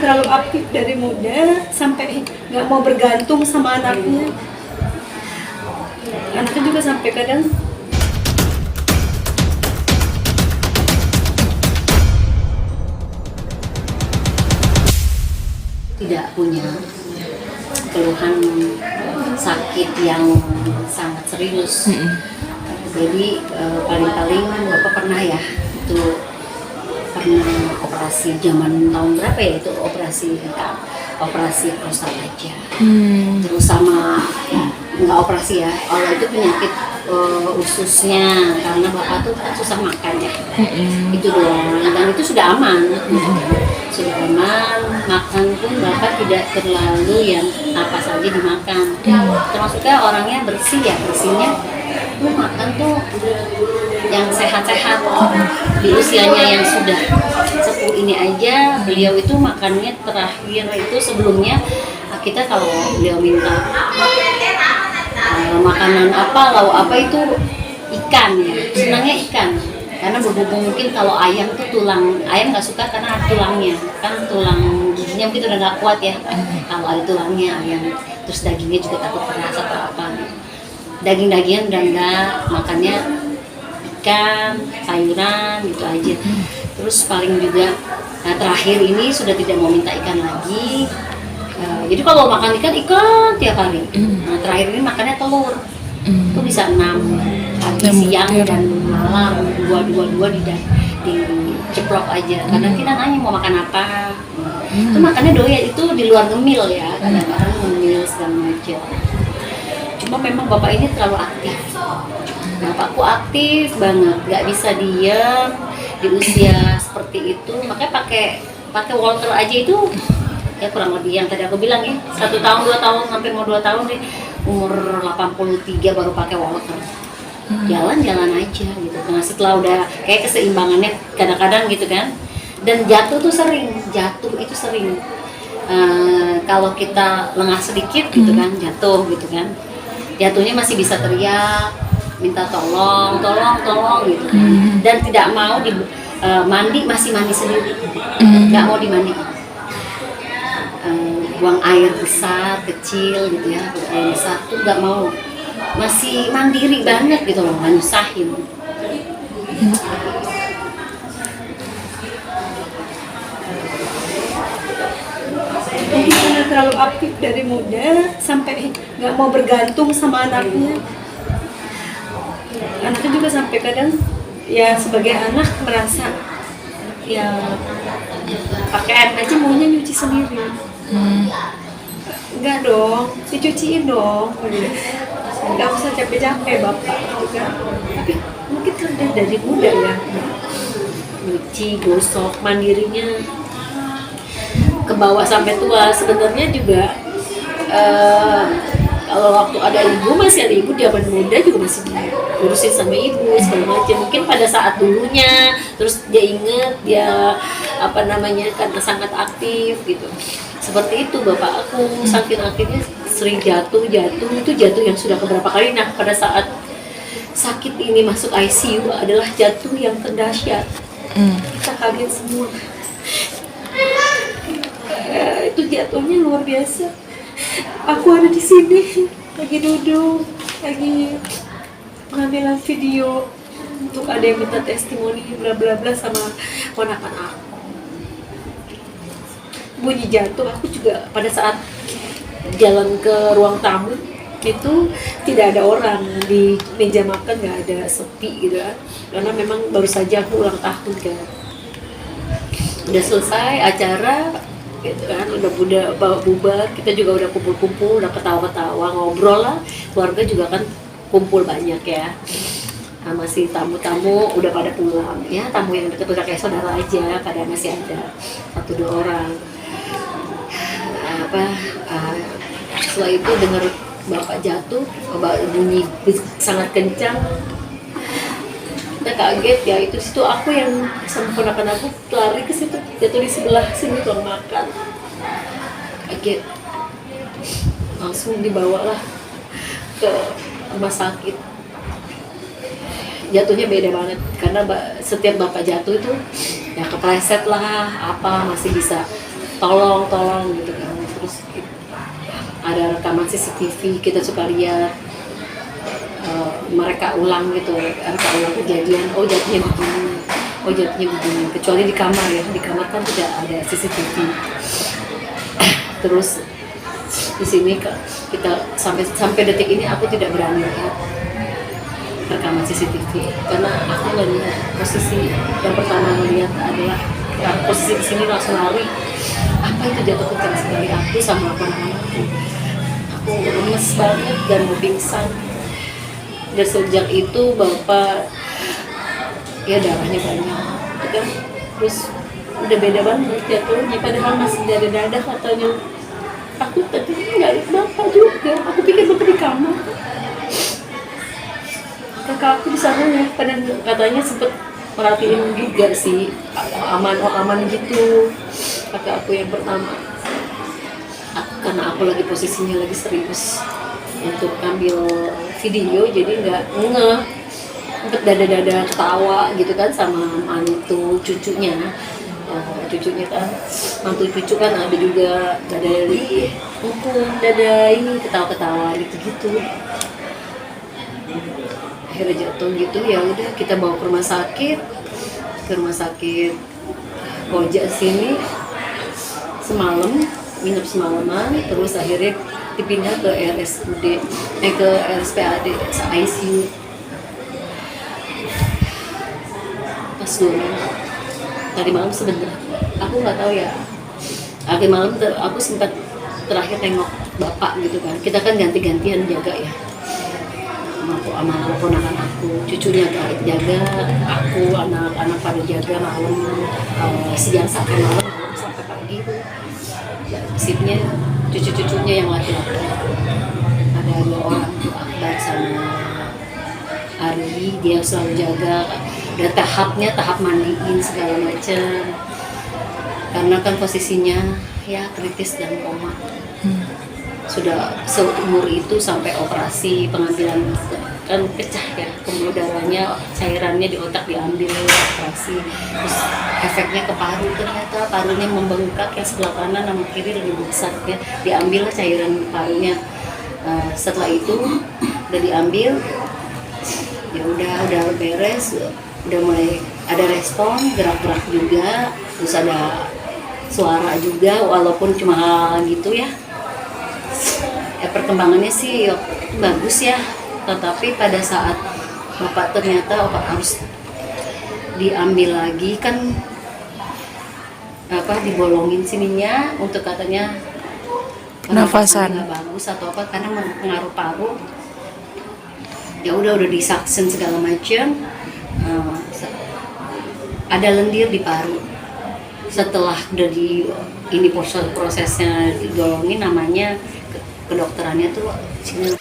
terlalu aktif dari muda sampai nggak mau bergantung sama anaknya. Anaknya juga sampai kadang tidak punya keluhan sakit yang sangat serius. Jadi paling-paling Bapak pernah ya itu pernah operasi zaman tahun berapa ya, itu operasi prostat aja. Terus sama nggak operasi ya, kalau itu penyakit ususnya karena Bapak tuh kan susah makan ya. Itu doang, dan itu sudah aman. Sudah aman, makan pun Bapak tidak terlalu yang apa saja dimakan. Termasuknya orangnya bersih ya, bersihnya tuh makan tuh yang sehat-sehat. Di usianya yang sudah sepuh ini aja, beliau itu makannya terakhir itu sebelumnya kita kalau beliau minta makanan apa, lauk apa itu ikan ya, senangnya ikan. Karena berhubung mungkin kalau ayam tuh tulang, ayam nggak suka karena ada tulangnya, kan tulang giginya mungkin udah nggak kuat ya. Kalau ada tulangnya ayam, terus dagingnya juga takut keras atau apa. Daging-dagingan udah enggak, makannya ikan, sayuran gitu aja. Terus paling juga, nah terakhir ini sudah tidak mau minta ikan lagi. Jadi kalau makan ikan tiap hari. Nah terakhir ini makannya telur, itu bisa 6 pagi, siang dan malam, dua diceplok aja. Kadang kita nanya mau makan apa, itu makannya doyan, itu di luar ngemil ya, kadang-kadang ngemil segala macam. Cuma memang Bapak ini terlalu aktif. Bapakku aktif banget, nggak bisa diam di usia seperti itu. Makanya pakai walker aja itu ya kurang lebih yang tadi aku bilang ya, 1 tahun 2 tahun sampai mau 2 tahun nih, umur 83 baru pakai walker. Jalan-jalan aja gitu. Nah setelah udah kayak keseimbangannya kadang-kadang gitu kan, dan jatuh itu sering. Kalau kita lengah sedikit gitu kan, jatuh gitu kan, jatuhnya masih bisa teriak, minta tolong gitu. Dan tidak mau mandi, masih mandi sendiri, nggak mau dimandiin. Buang air besar, kecil gitu ya, air besar tuh nggak mau, masih mandiri banget gitu loh, nggak nyusahin. mungkin karena terlalu aktif dari muda sampai nggak mau bergantung sama anaknya. Anaknya juga sampai kadang ya sebagai anak merasa ya pakaian aja maunya nyuci sendiri. Enggak dong, dicuciin dong. Enggak usah capek-capek Bapak gitu kan. Tapi mungkin kan dari muda ya, nyuci, gosok, mandirinya ke bawah sampai tua. Sebenarnya juga kalau waktu ada ibu, masih ada ibu, dia muda juga masih diurusin sama ibu segala macam. Mungkin pada saat dulunya, terus dia inget dia karena sangat aktif gitu. Seperti itu Bapak aku, saking aktifnya sering jatuh itu jatuh yang sudah beberapa kali. Nah pada saat sakit ini masuk ICU adalah jatuh yang terdahsyat. Kita kaget semua. Itu jatuhnya luar biasa. Aku ada di sini lagi duduk, lagi pengambilan video untuk ada yang minta testimoni bla bla bla sama ponakan aku. Bunyi jatuh, aku juga pada saat jalan ke ruang tamu itu tidak ada orang di meja makan, nggak ada, sepi gitu kan, karena memang baru saja aku ulang tahun kan. Udah selesai acara gitu kan, udah bubar, kita juga udah kumpul-kumpul, udah ketawa-ketawa, ngobrol lah, keluarga juga kan kumpul banyak ya. Nah, masih tamu-tamu udah pada pulang ya, tamu yang deket udah kayak saudara aja, kadang masih ada 1-2 orang. Setelah itu dengar Bapak jatuh, bunyi sangat kencang, kita kaget ya. Itu situ aku yang sama ponakan aku lari ke situ, jatuh di sebelah sini ruang makan, kaget, langsung dibawalah ke rumah sakit. Jatuhnya beda banget karena setiap Bapak jatuh itu ya kepleset lah, apa masih bisa tolong gitu kan. Terus ada rekaman CCTV, kita suka lihat mereka ulang gitu, mereka ulang kejadian, oh jadinya begini, kecuali di kamar ya, di kamar kan tidak ada CCTV. Terus di sini kita sampai detik ini aku tidak berani lihat rekaman CCTV karena aku melihat posisi yang pertama melihat adalah posisi di sini langsung lari. Apa itu jatuh kencang sekali, aku sama anak-anakku. Aku lemes banget dan mau pingsan. Dan sejak itu bapak ya darahnya banyak, kan? Terus udah beda banget jatuhnya, padahal masih dada katanya. Aku tadi nggak lihat bapak juga, aku pikir bapak di kamar. Kakak aku di sana ya, katanya sempet perhatiin juga sih, aman gitu. Kakak aku yang pertama, karena aku lagi posisinya lagi serius untuk ambil video, jadi nggak ngeh, sempet dada ketawa gitu kan sama mantu cucunya. Cucunya kan, mantu cucu kan ada juga dada ini ketawa gitu. Akhirnya jatuh gitu, ya udah kita bawa ke rumah sakit Koja sini semalam, nginep semalaman, terus akhirnya dipindah ke ke RSPAD ICU pas 2 minggu. Tadi malam sebentar, aku nggak tahu ya, tadi malam aku sempat terakhir tengok bapak gitu kan, kita kan ganti-gantian jaga ya, sama ponakan aku, cucunya jaga, aku anak-anak pada jaga malam, siang sampai malam sampai pagi tuh. Shiftnya cucu-cucunya yang laki-laki, ada 2 orang tuh, Akbar sama Ari, dia selalu jaga. Dan tahap mandiin segala macam, karena kan posisinya ya kritis dan koma. Sudah seumur itu sampai operasi pengambilan kan pecah ya, pembuluh darahnya, cairannya di otak diambil, operasi, terus efeknya ke paru, ternyata parunya membengkak yang sebelah kanan sama kiri lebih besar ya, diambil cairan parunya. Setelah itu udah diambil, ya udah beres, udah mulai ada respon, gerak-gerak juga, terus ada suara juga walaupun cuma gitu ya. Perkembangannya sih bagus ya, tetapi pada saat bapak ternyata harus diambil lagi kan, dibolongin sininya untuk katanya nafasan nggak bagus atau apa karena pengaruh paru. Ya udah disaksin segala macam, ada lendir di paru. Setelah udah ini prosesnya digolongin, namanya kedokterannya tuh sini